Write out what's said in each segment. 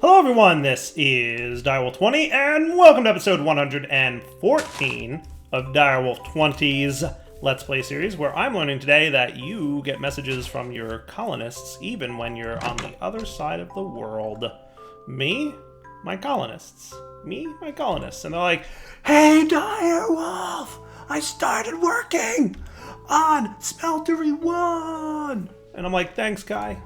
Hello everyone, this is Direwolf20, and welcome to episode 114 of Direwolf20's Let's Play series, where I'm learning today that you get messages from your colonists even when you're on the other side of the world. Me, my colonists. Me, my colonists. And they're like, "Hey Direwolf, I started working on Smeltery 1! And I'm like, "Thanks, Kai."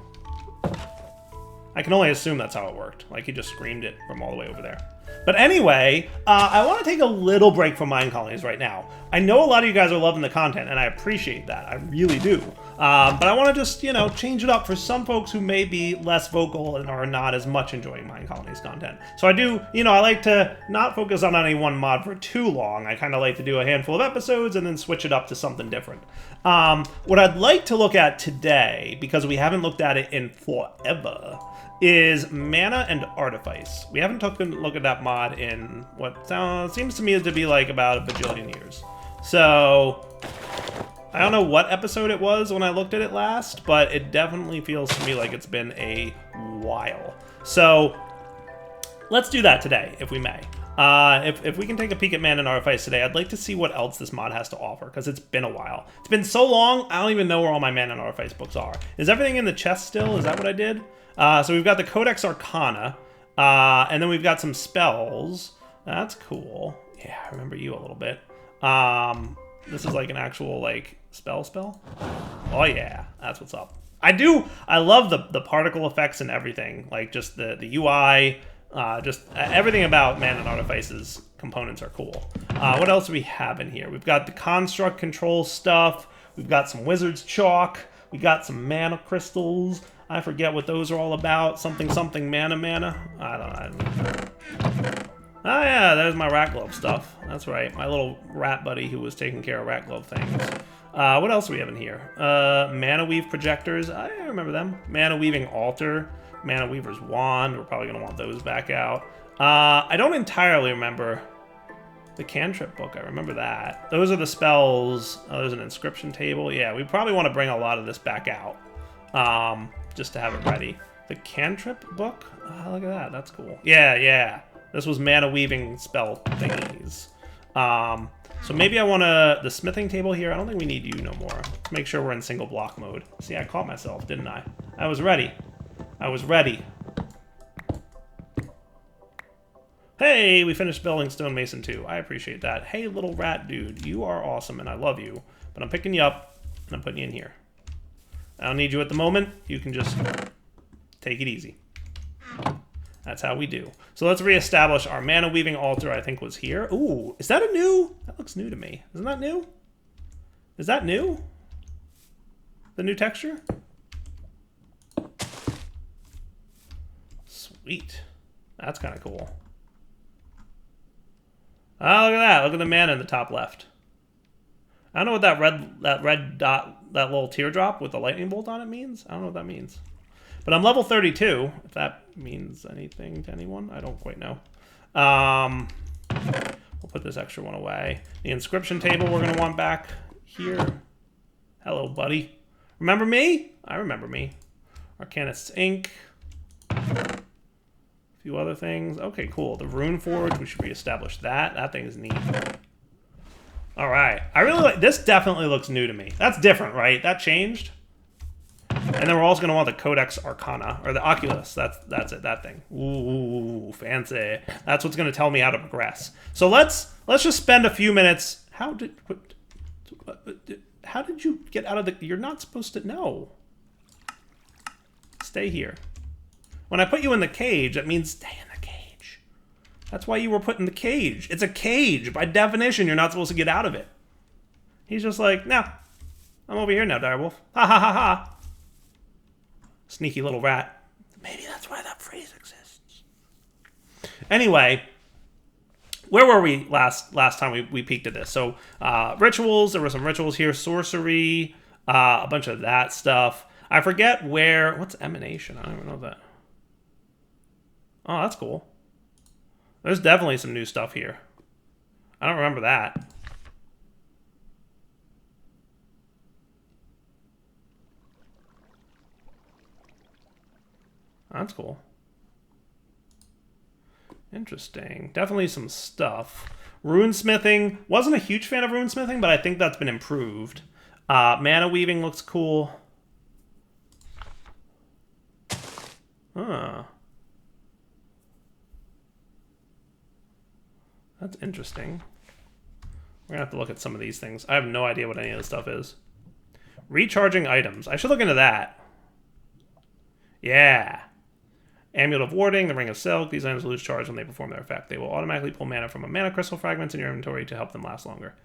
I can only assume that's how it worked. Like, he just screamed it from all the way over there. But anyway, I want to take a little break from Minecolonies right now. I know a lot of you guys are loving the content, and I appreciate that. I really do. But I want to just, change it up for some folks who may be less vocal and are not as much enjoying Minecolonies content. So I do, I like to not focus on any one mod for too long. I kind of like to do a handful of episodes and then switch it up to something different. What I'd like to look at today, because we haven't looked at it in forever, is Mana and Artifice. We haven't taken a look at that mod in what seems to me to be like about a bajillion years. So, I don't know what episode it was when I looked at it last, but it definitely feels to me like it's been a while. So, let's do that today, if we may. If we can take a peek at Mana and Artifice today, I'd like to see what else this mod has to offer, because it's been a while. It's been so long, I don't even know where all my Mana and Artifice books are. Is everything in the chest still? Is that what I did? So we've got the Codex Arcana, and then we've got some spells. That's cool. Yeah, I remember you a little bit. This is like an actual, spell? Oh yeah, that's what's up. I love the particle effects and everything. Like, just the UI, just everything about Mana and Artifice's components are cool. What else do we have in here? We've got the construct control stuff. We've got some wizard's chalk. We got some mana crystals. I forget what those are all about. Something mana. I don't know. Oh yeah, there's my rat glove stuff. That's right, my little rat buddy who was taking care of rat glove things. What else do we have in here? Mana weave projectors. I remember them. Mana weaving altar. Mana weaver's wand. We're probably gonna want those back out. I don't entirely remember the cantrip book. I remember that. Those are the spells. Oh, there's an inscription table. Yeah, we probably want to bring a lot of this back out. Just to have it ready. The cantrip book? Oh, look at that. That's cool. Yeah. This was mana weaving spell thingies. So maybe I want the smithing table here. I don't think we need you no more. Let's make sure we're in single block mode. See, I caught myself, didn't I? I was ready. Hey, we finished building Stonemason 2. I appreciate that. Hey, little rat dude. You are awesome, and I love you. But I'm picking you up, and I'm putting you in here. I don't need you at the moment. You can just take it easy. That's how we do. So let's reestablish our mana weaving altar. I think was here. Ooh, is that a new? That looks new to me. Isn't that new? Is that new? The new texture? Sweet. That's kind of cool. Oh, look at that. Look at the mana in the top left. I don't know what that red dot, that little teardrop with the lightning bolt on it means. I don't know what that means. But I'm level 32, if that means anything to anyone. I don't quite know. We'll put this extra one away. The inscription table we're going to want back here. Hello, buddy. Remember me? I remember me. Arcanist's Ink. A few other things. Okay, cool. The Rune Forge, we should reestablish that. That thing is neat. All right, I really like this. Definitely looks new to me. That's different, right? That changed. And then we're also gonna want the Codex Arcana or the Oculus. That's it. That thing. Ooh, fancy. That's what's gonna tell me how to progress. So let's just spend a few minutes. How did you get out of the? You're not supposed to know. Stay here. When I put you in the cage, that means stay in the cage. That's why you were put in the cage. It's a cage. By definition, you're not supposed to get out of it. He's just like, no, I'm over here now, Direwolf. Ha ha ha ha. Sneaky little rat. Maybe that's why that phrase exists. Anyway, where were we last time we peeked at this? So, rituals. There were some rituals here. Sorcery. A bunch of that stuff. I forget where. What's emanation? I don't even know that. Oh, that's cool. There's definitely some new stuff here. I don't remember that. That's cool. Interesting. Definitely some stuff. Runesmithing. Wasn't a huge fan of runesmithing, but I think that's been improved. Mana weaving looks cool. Huh. That's interesting. We're gonna have to look at some of these things. I have no idea what any of this stuff is. Recharging items. I should look into that. Yeah. Amulet of Warding, the Ring of Silk. These items lose charge when they perform their effect. They will automatically pull mana from a mana crystal fragments in your inventory to help them last longer.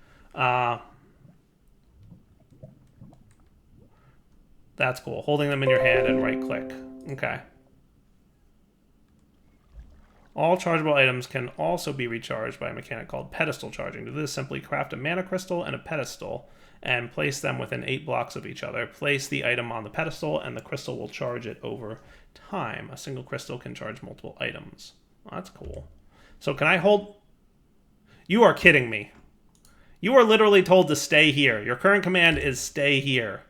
That's cool. Holding them in your hand and right click. Okay. All chargeable items can also be recharged by a mechanic called pedestal charging. To do this, simply craft a mana crystal and a pedestal and place them within 8 blocks of each other. Place the item on the pedestal and the crystal will charge it over time. A single crystal can charge multiple items. Well, that's cool. So can I hold... You are kidding me. You are literally told to stay here. Your current command is stay here.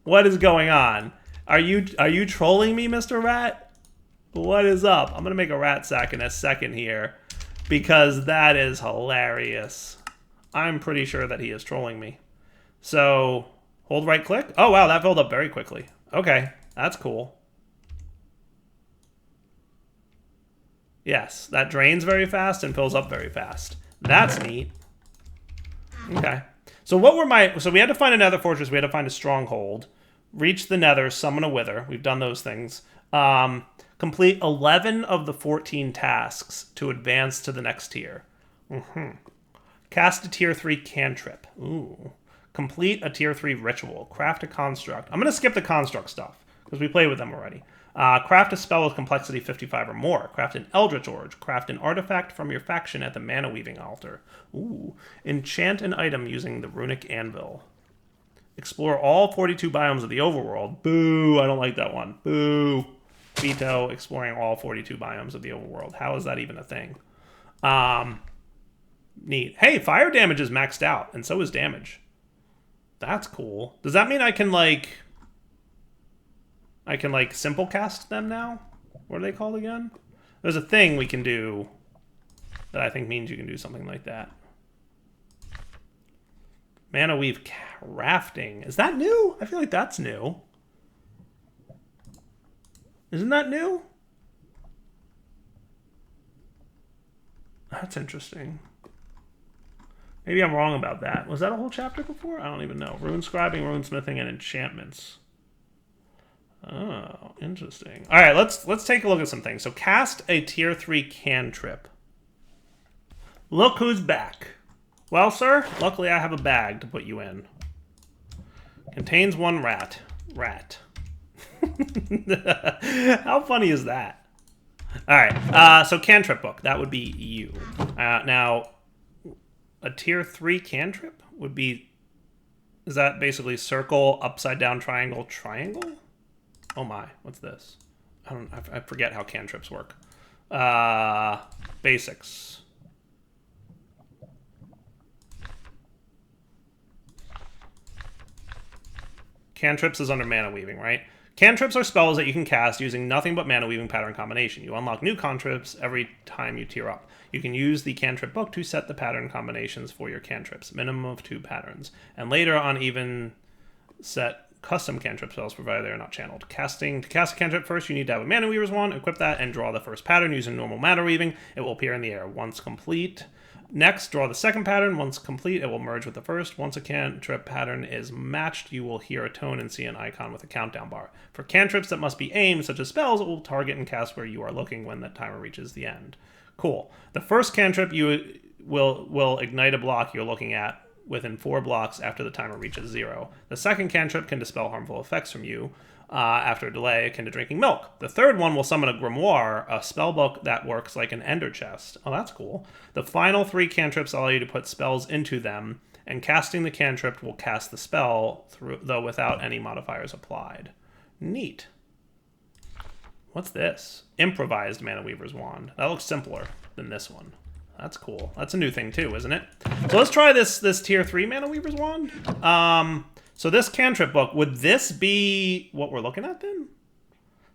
What is going on? Are you trolling me, Mr. Rat? What is up? I'm going to make a rat sack in a second here because that is hilarious. I'm pretty sure that he is trolling me. So, hold right click. Oh, wow, that filled up very quickly. Okay, that's cool. Yes, that drains very fast and fills up very fast. That's neat. Okay. So what were my... So we had to find a nether fortress. We had to find a stronghold. Reach the nether, summon a wither. We've done those things. Complete 11 of the 14 tasks to advance to the next tier. Cast a tier 3 cantrip. Ooh. Complete a tier 3 ritual. Craft a construct. I'm going to skip the construct stuff because we played with them already. Craft a spell with complexity 55 or more. Craft an eldritch orb. Craft an artifact from your faction at the mana weaving altar. Ooh. Enchant an item using the runic anvil. Explore all 42 biomes of the overworld. Boo, I don't like that one. Boo. Veto, exploring all 42 biomes of the overworld. How is that even a thing? Neat. Hey, fire damage is maxed out, and so is damage. That's cool. Does that mean I can, like, simple cast them now? What are they called again? There's a thing we can do that I think means you can do something like that. Mana weave crafting. Is that new? I feel like that's new. Isn't that new? That's interesting. Maybe I'm wrong about that. Was that a whole chapter before? I don't even know. Rune scribing, rune smithing, and enchantments. Oh, interesting. All right, let's take a look at some things. So cast a tier 3 cantrip. Look who's back. Well, sir, luckily I have a bag to put you in. Contains 1 rat. Rat. How funny is that? All right, so cantrip book. That would be you. Now, a tier 3 cantrip would be... Is that basically circle, upside down, triangle, triangle? Oh my, what's this? I forget how cantrips work. Basics. Cantrips is under mana weaving, right? Cantrips are spells that you can cast using nothing but mana weaving pattern combination. You unlock new cantrips every time you tier up. You can use the cantrip book to set the pattern combinations for your cantrips, minimum of 2 patterns, and later on even set custom cantrip spells provided they are not channeled. To cast a cantrip first, you need to have a mana weaver's wand, equip that, and draw the first pattern using normal mana weaving. It will appear in the air once complete. Next, draw the second pattern. Once complete, it will merge with the first. Once a cantrip pattern is matched, you will hear a tone and see an icon with a countdown bar. For cantrips that must be aimed, such as spells, it will target and cast where you are looking when the timer reaches the end. Cool. The first cantrip you will ignite a block you're looking at within 4 blocks after the timer reaches 0. The second cantrip can dispel harmful effects from you after a delay akin to drinking milk. The third one will summon a grimoire, a spell book that works like an ender chest. Oh, that's cool. The final 3 cantrips allow you to put spells into them, and casting the cantrip will cast the spell, though without any modifiers applied. Neat. What's this? Improvised Mana Weaver's Wand. That looks simpler than this one. That's cool. That's a new thing too, isn't it? So let's try this tier 3 Mana Weaver's Wand. So this cantrip book, would this be what we're looking at then?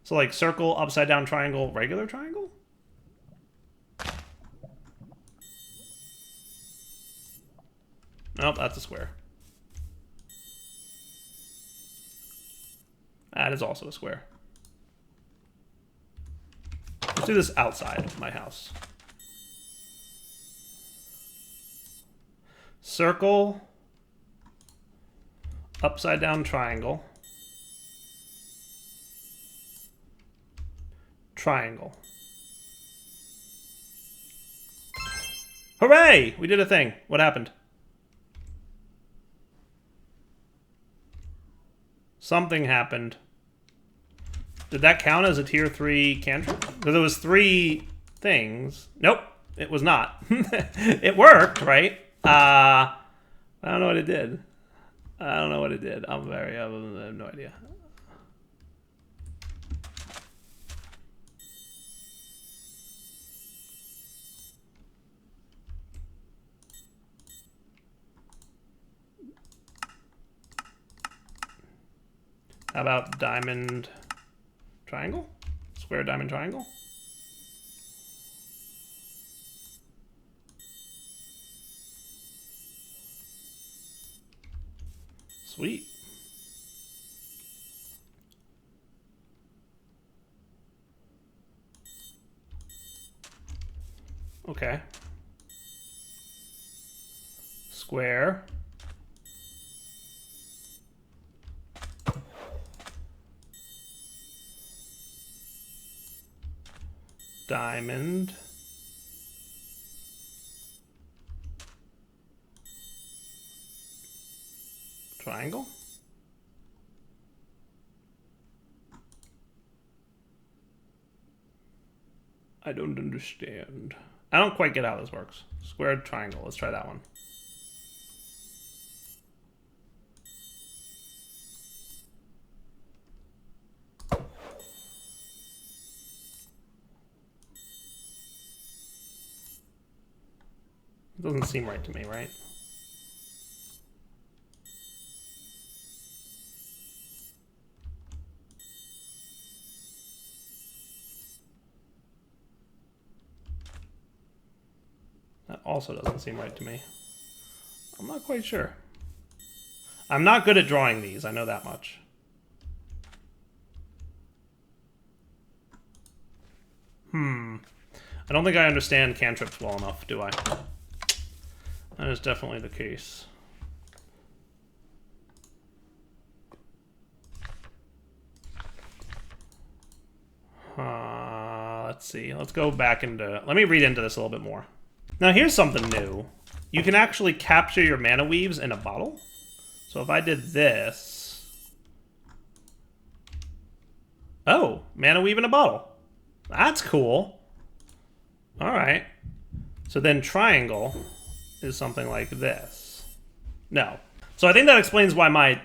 So like circle, upside down triangle, regular triangle? Nope, that's a square. That is also a square. Let's do this outside of my house. Circle. Upside down triangle. Triangle. Hooray! We did a thing. What happened? Something happened. Did that count as a tier 3 cantrip? Because there was 3 things. Nope, it was not. It worked, right? I don't know what it did. I don't know what it did. I have no idea. How about diamond triangle? Square diamond triangle? Sweet. Okay. Square. Diamond. Triangle. I don't understand. I don't quite get how this works. Squared triangle. Let's try that one. It doesn't seem right to me, right? That also doesn't seem right to me. I'm not quite sure. I'm not good at drawing these, I know that much. I don't think I understand cantrips well enough, do I? That is definitely the case. Let's see. Let's go back into... Let me read into this a little bit more. Now, here's something new. You can actually capture your mana weaves in a bottle. So if I did this... Oh, mana weave in a bottle. That's cool. All right. So then triangle is something like this. No. So I think that explains why my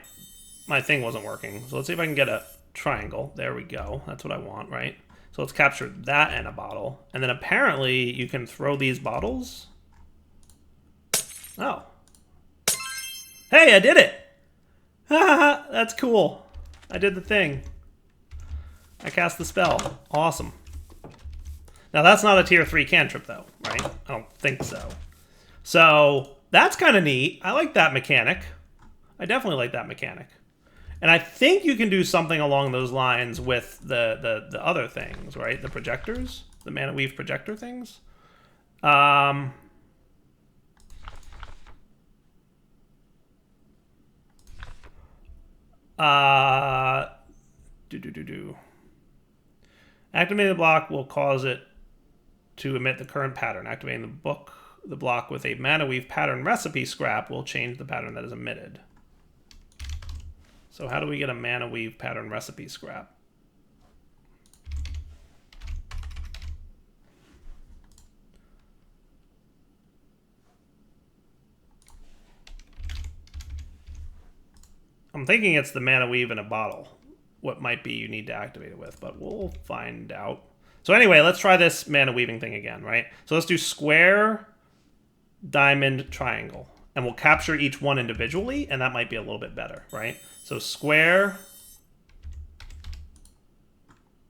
thing wasn't working. So let's see if I can get a triangle. There we go. That's what I want, right? So let's capture that in a bottle. And then apparently you can throw these bottles. Oh. Hey, I did it! That's cool. I did the thing. I cast the spell. Awesome. Now that's not a tier 3 cantrip though, right? I don't think so. So that's kind of neat. I like that mechanic. I definitely like that mechanic. And I think you can do something along those lines with the other things, right? The projectors, the Mana Weave projector things. Activating the block will cause it to emit the current pattern. Activating the block with a Mana Weave pattern recipe scrap will change the pattern that is emitted. So how do we get a Mana Weave pattern recipe scrap? I'm thinking it's the Mana Weave in a bottle. What might be you need to activate it with, but we'll find out. So anyway, let's try this mana weaving thing again, right? So let's do square, diamond, triangle. And we'll capture each one individually, and that might be a little bit better, right? So square,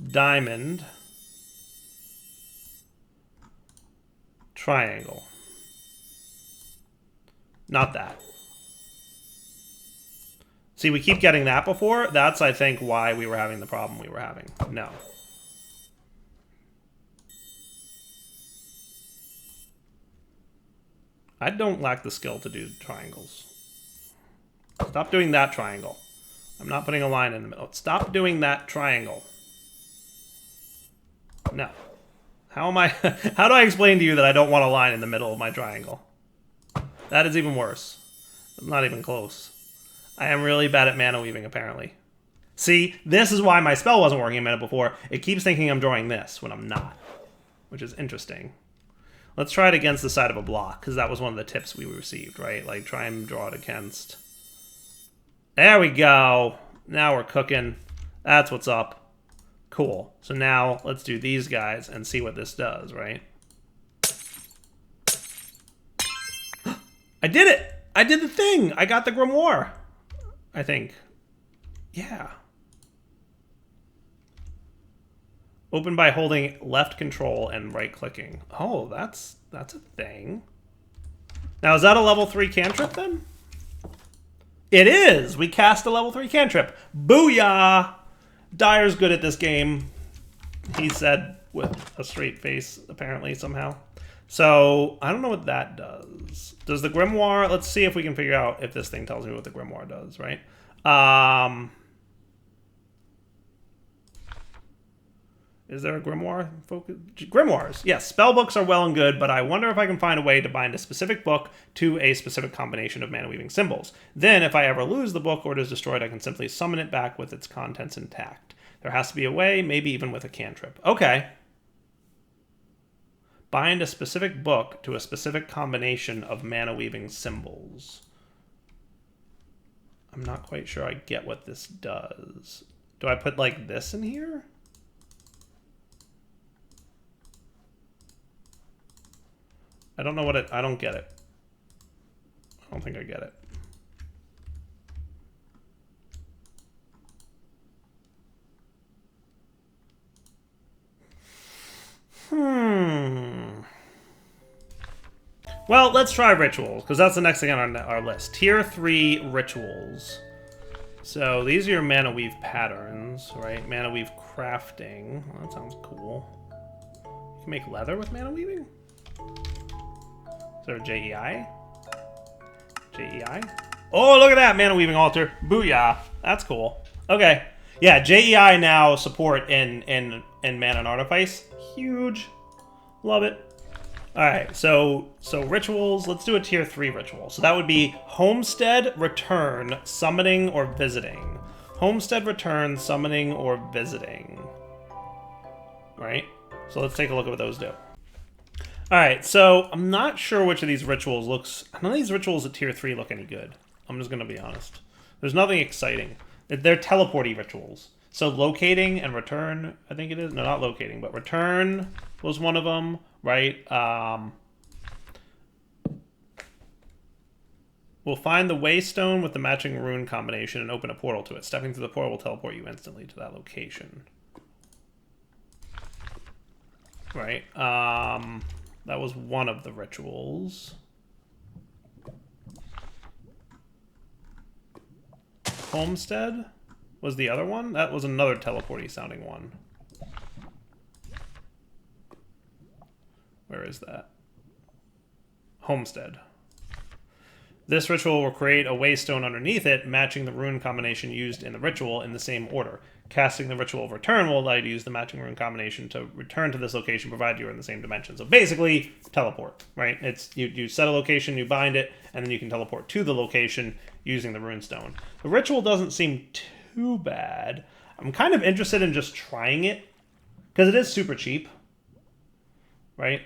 diamond, triangle. Not that. See, we keep getting that before. That's, I think, why we were having the problem we were having. No. I don't lack the skill to do triangles. Stop doing that triangle. I'm not putting a line in the middle. Stop doing that triangle. No. How am I... How do I explain to you that I don't want a line in the middle of my triangle? That is even worse. I'm not even close. I am really bad at mana weaving, apparently. See, this is why my spell wasn't working a minute before. It keeps thinking I'm drawing this when I'm not, which is interesting. Let's try it against the side of a block, because that was one of the tips we received, right? Like, try and draw it against... There we go! Now we're cooking. That's what's up. Cool. So now, let's do these guys and see what this does, right? I did it! I did the thing! I got the grimoire! I think. Yeah. Open by holding left control and right clicking. Oh, that's a thing. Now, is that a level 3 cantrip then? It is! We cast a level 3 cantrip. Booyah! Dyer's good at this game. He said with a straight face, apparently, somehow. So, I don't know what that does. Does the grimoire... Let's see if we can figure out if this thing tells me what the grimoire does, right? Is there a grimoire focus? Grimoires, yes. Spell books are well and good, but I wonder if I can find a way to bind a specific book to a specific combination of mana weaving symbols. Then, if I ever lose the book or it is destroyed, I can simply summon it back with its contents intact. There has to be a way, maybe even with a cantrip. Okay. Bind a specific book to a specific combination of mana weaving symbols. I'm not quite sure I get what this does. Do I put like this in here? I don't know what it... I don't get it. I don't think I get it. Well, let's try rituals, because that's the next thing on our list. Tier 3 rituals. So these are your mana weave patterns, right? Mana weave crafting. Well, that sounds cool. You can make leather with mana weaving? Is there a JEI? JEI? Oh, look at that! Mana weaving altar. Booyah. That's cool. Okay. Yeah, JEI now support in Mana and Artifice. Huge. Love it. Alright, so rituals. Let's do a tier 3 ritual. So that would be Homestead, Return, Summoning, or Visiting. Homestead, Return, Summoning, or Visiting. Right? So let's take a look at what those do. Alright, so I'm not sure which of these rituals looks... None of these rituals at tier 3 look any good. I'm just going to be honest. There's nothing exciting. They're teleporty rituals. So locating and return, I think it is. No, not locating, but return was one of them, right? We'll find the waystone with the matching rune combination and open a portal to it. Stepping through the portal will teleport you instantly to that location. Right. That was one of the rituals. Homestead was the other one? That was another teleporty sounding one. Where is that? Homestead. This ritual will create a waystone underneath it, matching the rune combination used in the ritual in the same order. Casting the ritual of return will allow you to use the matching rune combination to return to this location, provided you're in the same dimension. So basically, teleport, right? It's you set a location, you bind it, and then you can teleport to the location using the rune stone. The ritual doesn't seem too bad. I'm kind of interested in just trying it, because it is super cheap, right?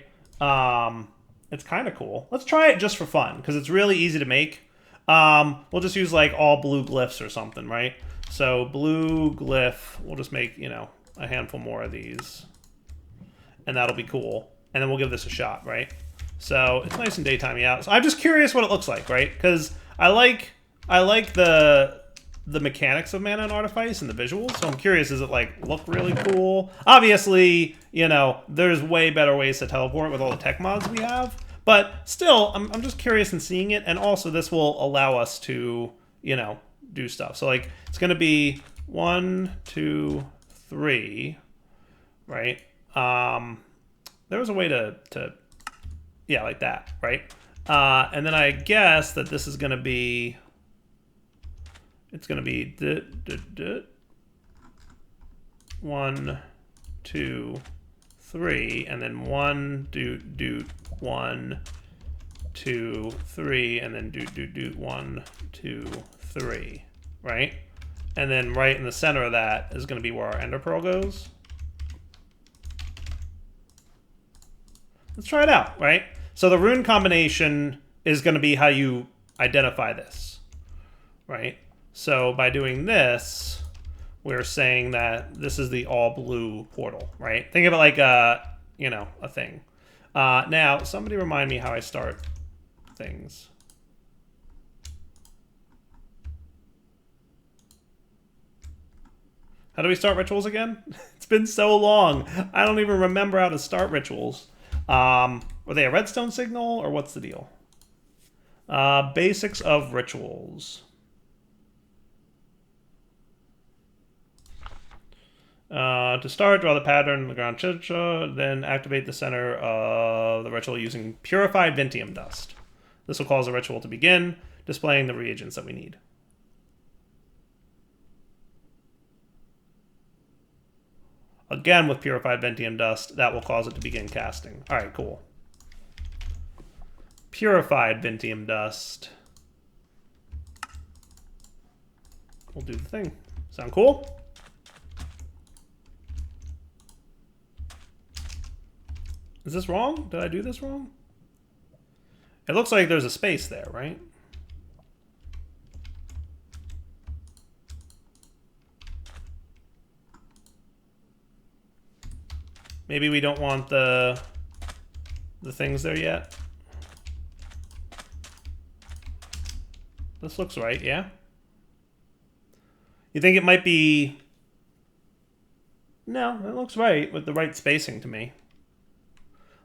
It's kind of cool. Let's try it just for fun, because it's really easy to make. We'll just use like all blue glyphs or something, right? So blue glyph, we'll just make, you know, a handful more of these. And that'll be cool. And then we'll give this a shot, right? So it's nice and daytimey out. So I'm just curious what it looks like, right? Because I like the mechanics of Mana and Artifice and the visuals. So I'm curious, does it like look really cool? Obviously, you know, there's way better ways to teleport with all the tech mods we have. But still, I'm just curious in seeing it. And also this will allow us to, you know, do stuff. So like it's going to be 1, 2, 3, right? There was a way to yeah, like that, right? And then I guess that this is going to be, it's going to be 1, 2, 3, and then 1, 1, 2, 3, and then 1, 2, 3, right? And then right in the center of that is going to be where our ender pearl goes. Let's try it out, right? So the rune combination is going to be how you identify this, right? So by doing this, we're saying that this is the all blue portal, right? Think of it like a, you know, a thing. Now, somebody remind me how I start things. How do we start rituals again? It's been so long. I don't even remember how to start rituals. Were they a redstone signal or what's the deal? Basics of rituals. To start, draw the pattern in the ground, then activate the center of the ritual using purified Vintium dust. This will cause the ritual to begin, displaying the reagents that we need. Again, with purified Vintium dust, that will cause it to begin casting. All right, cool. Purified Vintium dust. We'll do the thing. Sound cool? Is this wrong? Did I do this wrong? It looks like there's a space there, right? Maybe we don't want the things there yet. This looks right, yeah? You think it might be... No, it looks right with the right spacing to me.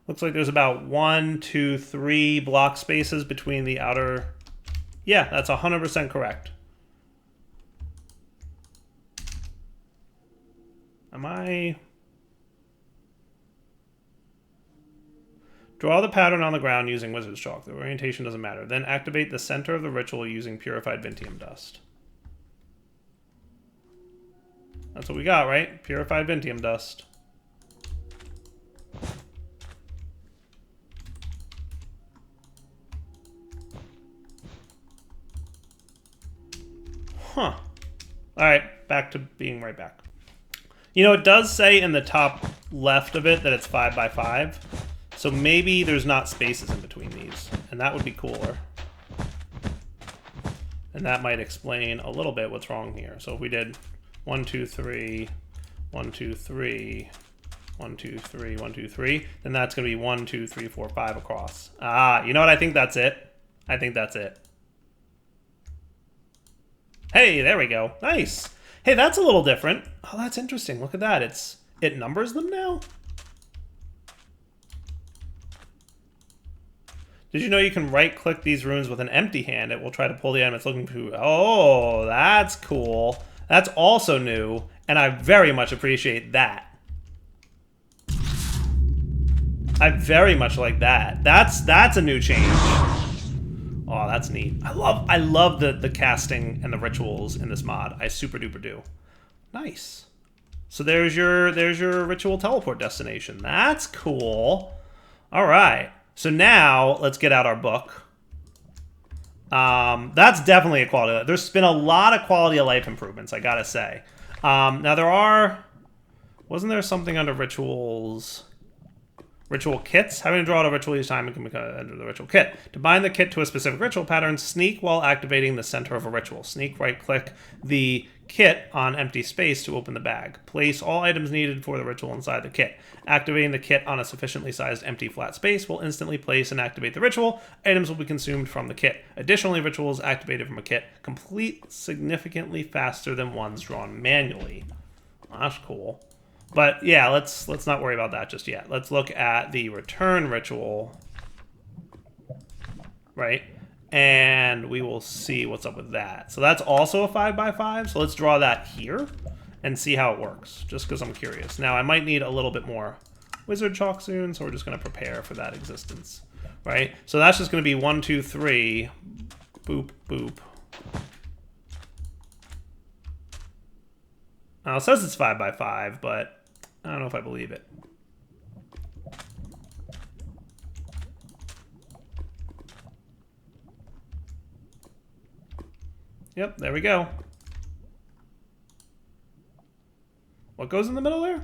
Looks like there's about 1, 2, 3 block spaces between the outer... Yeah, that's 100% correct. Am I... Draw the pattern on the ground using Wizard's Chalk. The orientation doesn't matter. Then activate the center of the ritual using purified Vintium dust. That's what we got, right? Purified Vintium dust. Huh. Alright, back to being right back. You know, it does say in the top left of it that it's 5 by 5. So maybe there's not spaces in between these, and that would be cooler. And that might explain a little bit what's wrong here. So if we did 1, 2, 3, 1, 2, 3, 1, 2, 3, 1, 2, 3, then that's going to be 1, 2, 3, 4, 5 across. Ah, you know what? I think that's it. I think that's it. Hey, there we go. Nice. Hey, that's a little different. Oh, that's interesting. Look at that. It numbers them now? Did you know you can right-click these runes with an empty hand? It will try to pull the item it's looking for. Oh, that's cool. That's also new, and I very much appreciate that. I very much like that. That's a new change. Oh, that's neat. I love the casting and the rituals in this mod. I super duper do. Nice. So there's your ritual teleport destination. That's cool. All right. So now, let's get out our book. That's definitely a quality of life. There's been a lot of quality of life improvements, I gotta say. Now there are... Wasn't there something under rituals... Ritual kits? Having to draw out a ritual each time and can enter the ritual kit. To bind the kit to a specific ritual pattern, sneak while activating the center of a ritual. Sneak, right-click the kit on empty space to open the bag. Place all items needed for the ritual inside the kit. Activating the kit on a sufficiently sized empty flat space will instantly place and activate the ritual. Items will be consumed from the kit. Additionally, rituals activated from a kit complete significantly faster than ones drawn manually. That's cool. But yeah, let's not worry about that just yet. Let's look at the return ritual. Right? and we will see what's up with that. So that's also a 5x5, so let's draw that here and see how it works, just because I'm curious. Now, I might need a little bit more wizard chalk soon, so we're just going to prepare for that existence, right? So that's just going to be 1, 2, 3, boop, boop. Now, it says it's 5x5, but I don't know if I believe it. Yep, there we go. What goes in the middle there?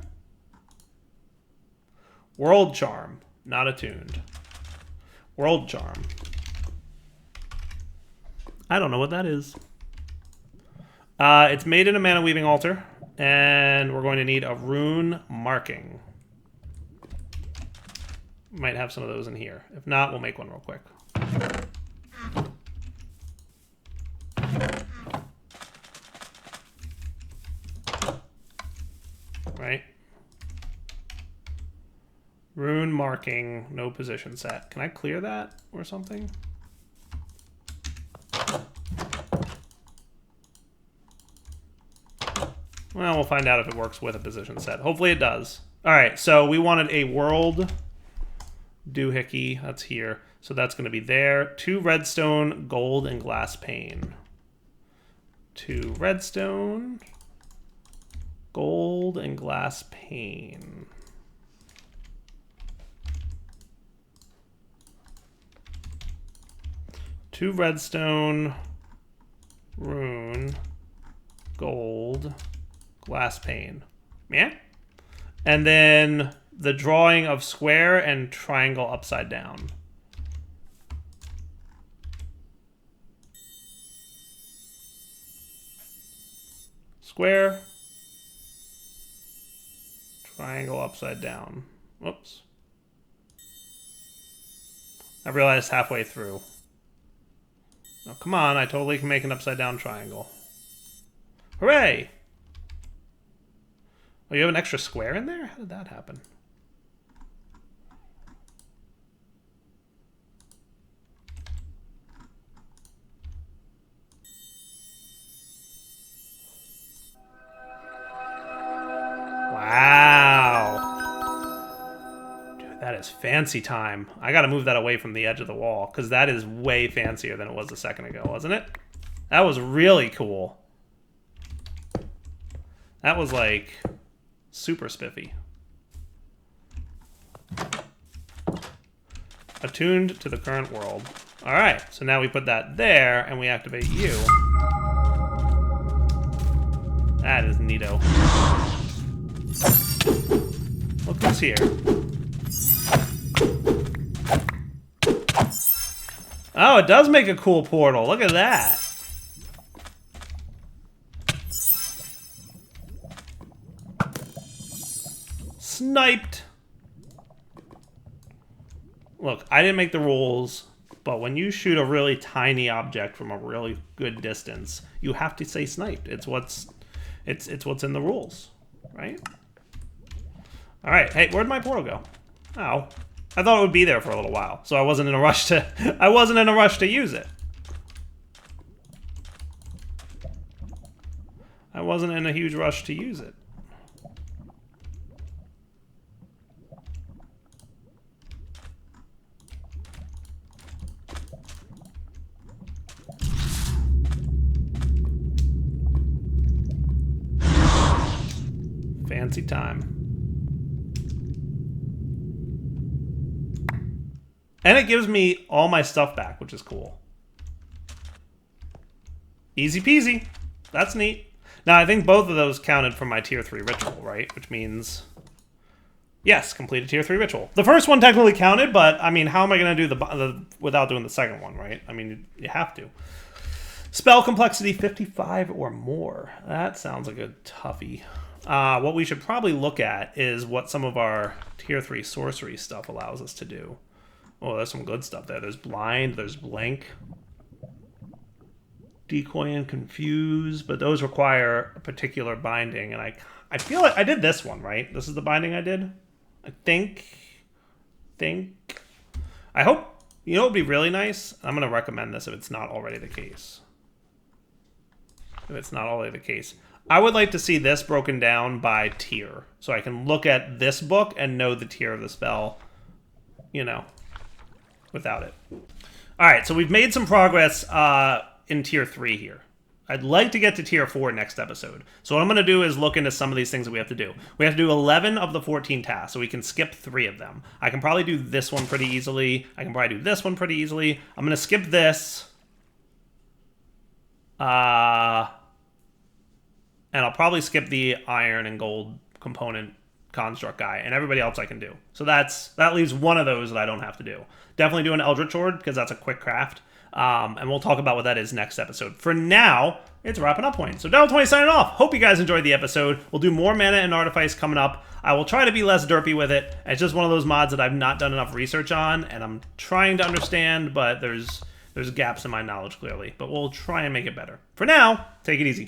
World Charm, not attuned. World Charm. I don't know what that is. It's made in a mana weaving altar, and we're going to need a rune marking. Might have some of those in here. If not, we'll make one real quick. Right? Rune marking, no position set. Can I clear that or something? Well, we'll find out if it works with a position set. Hopefully it does. All right, so we wanted a world doohickey. That's here. So that's going to be there. 2 redstone, gold, and glass pane. 2 redstone, gold, and glass pane. Two redstone, rune, gold, glass pane. Yeah? And then the drawing of square and triangle upside down. Square, triangle upside down. Whoops. I realized halfway through. Oh, come on, I totally can make an upside down triangle. Hooray! Oh, you have an extra square in there? How did that happen? Wow. Dude, that is fancy time. I gotta move that away from the edge of the wall, because that is way fancier than it was a second ago, wasn't it? That was really cool. That was like super spiffy. Attuned to the current world. All right, so now we put that there and we activate you. That is neato. Look who's here. Oh, it does make a cool portal. Look at that. Sniped. Look, I didn't make the rules, but when you shoot a really tiny object from a really good distance, you have to say sniped. It's what's in the rules, right? All right. Hey, where'd my portal go? Oh, I thought it would be there for a little while, so I wasn't in a rush to use it. I wasn't in a huge rush to use it. Fancy time. And it gives me all my stuff back, which is cool. Easy peasy. That's neat. Now, I think both of those counted for my tier 3 ritual, right? Which means, yes, complete a tier 3 ritual. The first one technically counted, but, I mean, how am I going to do the without doing the second one, right? I mean, you have to. Spell complexity 55 or more. That sounds like a toughie. What we should probably look at is what some of our tier 3 sorcery stuff allows us to do. Oh, there's some good stuff there. There's blind, there's blink, decoy and confuse, but those require a particular binding, and I feel like I did this one, right? This is the binding I did? I think. I hope You know what would be really nice? I'm going to recommend this if it's not already the case. If it's not already the case. I would like to see this broken down by tier. So I can look at this book and know the tier of the spell, you know, without it. Alright, so we've made some progress in tier 3 here. I'd like to get to tier 4 next episode. So what I'm going to do is look into some of these things that we have to do. We have to do 11 of the 14 tasks, so we can skip 3 of them. I can probably do this one pretty easily. I can probably do this one pretty easily. I'm going to skip this. And I'll probably skip the iron and gold component construct guy, and everybody else I can do. So that leaves one of those that I don't have to do. Definitely do an Eldritch Sword, because that's a quick craft. And we'll talk about what that is next episode. For now, it's wrapping up point. So Dial 20 signing off. Hope you guys enjoyed the episode. We'll do more Mana and Artifice coming up. I will try to be less derpy with it. It's just one of those mods that I've not done enough research on, and I'm trying to understand, but there's gaps in my knowledge, clearly. But we'll try and make it better. For now, take it easy.